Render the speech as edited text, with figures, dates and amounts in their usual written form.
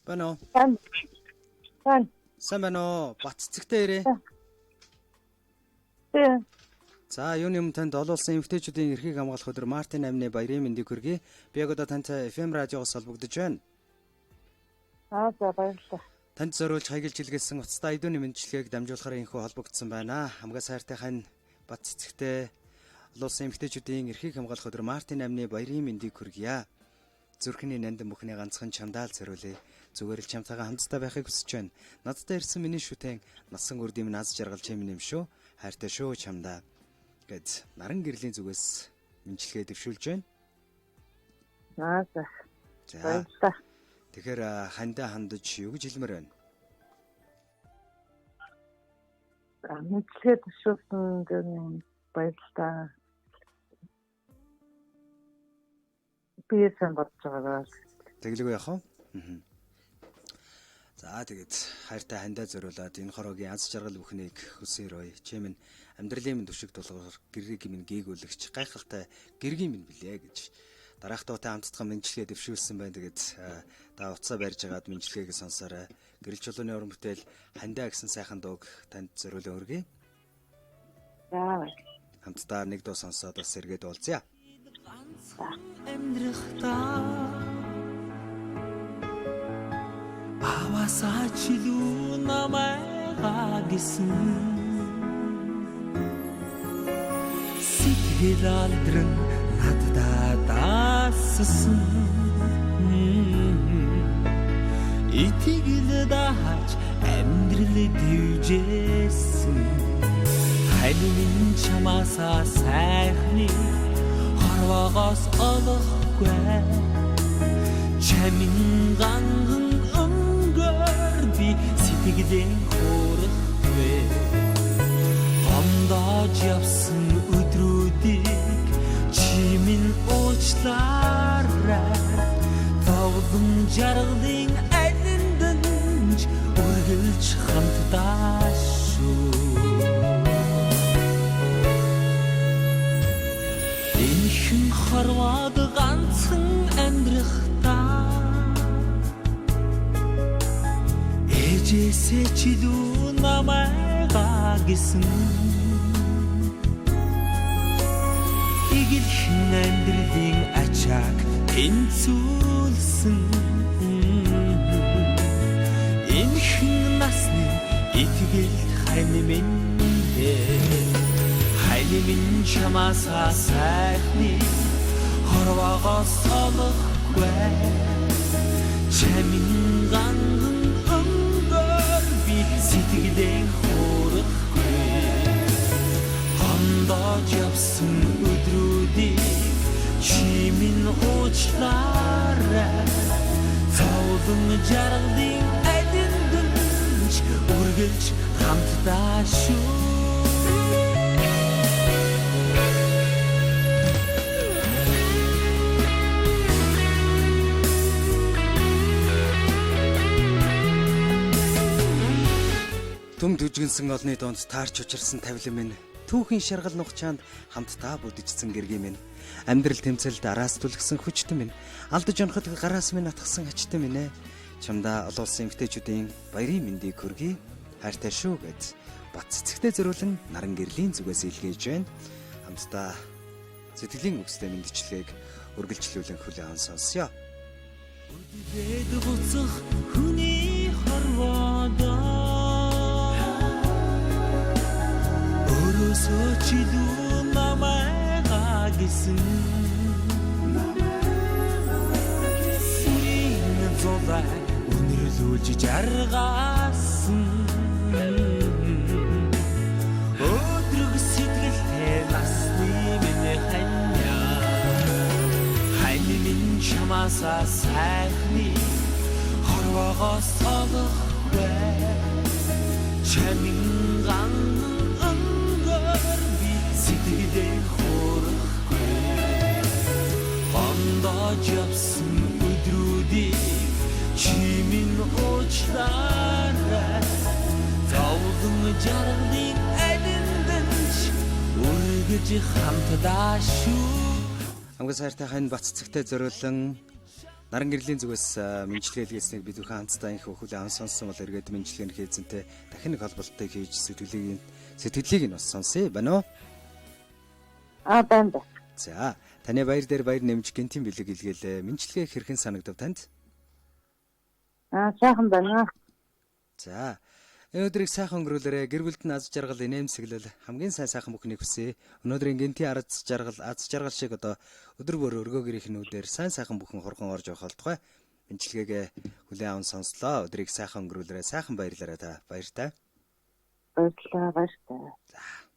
Байна уу? Сайн. Сайн байна уу? Бат цэцэгтэй ирээ. Тийм. За, юуны өмнө танд олон улсын эмэгтэйчүүдийн эрхийг хамгаалах өдөр Мартин амны баярын мэндийг хүргэе. Би яг одоо тантай FM радиогоос холбогдож байна. За баярлалаа. Танд зориулж хаягилж илгээсэн уцтай айдууны мэндчилгээг дамжуулахаар инхүү холбогдсон байна. Хамгаа сайртай хань бат цэцэгтэй олон улсын эмэгтэйчүүдийн эрхийг хамгаалах өдөр Мартин амны баярын мэндийг хүргье. Зүрхний нандин бүхний ганцхан чамдаал зориулъя. Зүгээр л чамтайгаа хамтдаа байхыг хүсэж байна. Надтай ирсэн миний шүтэн насан үрдийн наз жаргал чимэн юм шүү. Хайртай шүү чамдаа гэд наран гэрлийн зүгээс мэдлэгээ дэвшүүлж байна. За. За. Баярлалаа. Тэгэхээр хандаа хандаж юу гэж хэлмээр байна? Мэдлэгээ дэвшүүлсэн гэнэ баярлалаа. Би сайн бодож байгаа. Тэглэгүй яах вэ? За тэгээд хайртай хандаа зориулаад энэ хороогийн аз жаргал бүхнийг хүсээрөй. Чимэн амьдралын минь түшиг тулгаар гэргийг минь гээгүүлэгч гайхалтай гэргийн минь билээ гэж дараах туутай хамтдаа мэдлэгээ дэвшүүлсэн байна. Тэгээд та уцаа барьж агаад мэдлэгээг сонсоорой. Гэрэл чулууны уран бүтээл хандаа гэсэн сайхан дууг танд зориулан өргөе. За. Хамтдаа нэг дуу сонсоод бас эргээд уулзъя. Авасаа чилүү намайгаа гисэн сэтгэл алдран надад даасан итгэл дааж амьдрал дэвжсэн хайлын чамаасаа сайхны хорвоогоос олохгүй чамин ганган би сэтгэлийн хөөрхвэ гомдож явсан өдрүүдийг чимэн уучлаарай тавдан жаргалын алиндэнж үргэлж хамтдаа шүү энэ хүн хорвоод ганцхан амьдрахтаа Ээжээсээ чилүү намайгаа гисэн Игэрхэн амьдралын ачааг тэнцүүлсэн Энэ хүн насны итгэл хань минь чамаасаа сайхны хорвоогоос олохгүй чамин ганган сэтгэлийн хөөрхвэ гомдож явсан өдрүүдийг чимэн уучлаарай цовдон жаргалын алиндэнж үргэлж хамтдаа шүү Түм дүжгэнсэн олны донд таарч учирсан тавилан минь түүхийн шаргал нухчаанд хамтдаа бүдижсэн гэргийн минь амьдрал тэмцэлд араас түлхсэн хүчтэн минь алдаж оноход гараас минь атгсан ачтан минь чамдаа олон улсын эмэгтэйчүүдийн баярын мэндийг хүргэе хайртай шүү гэж бат цэцэгтэй зориулан наран гэрлийн зүгээс илгээж байна. Хамтдаа сэтгэлийн үгстэй мэндчлэгийг үргэлжлүүлэн хүлээн сонсъё. Өдөөд буцах хүний хорвоодоо Өрөөсөө чилүү намайгаа гисэн Син зовай үнэрлүүлж жаргаасан Өдрөг сэтгэлтэй насны минь хань минь чамаасаа сайхны хорвоогоос олохгүй чамин ганган сэтгэлийн хөөрхвэ гомдож явсан өдрүүдийг чимэн уучлаарай тавдан жаргалын алиндэнж үргэлж хамтдаа шүү Хамгаа сайртай хань бат цэцэгтэй зориулан Наран гэрлийн зүгээс мэдлэгээ хэлгээснийг бид бүхэн хамтдаа их хүлээн аван сонссон бол эргээд мэдлэгийн хийзэнтэй дахин нэг холболттой хийж сэтгэлийг нь бас сонсъё байна уу? Байна. За, таны баяр дээр баяр нэмж гинтийн бэлэг илгээлээ. Мэдлэгээ хэрхэн санагдав танд? Сайхан байна. За, өнөөдрийг сайхан өнгөрүүлээрэ. Гэр бүлд нь аз жаргал инээмсэглэл хамгийн сайхан бүхнийг хүсье. Өнөөдрийн гинтийн аз жаргал шиг одоо өдөр бүр өргөөгөрийнхнүүдээр сайхан бүхэн хорхон орж явах болтугай. Мэдлэгээ хүлээн аван сонслоо. Өдрийг сайхан өнгөрүүлээрэ. Сайхан баярлаарай та. Баяр та. Баярлалаа. За.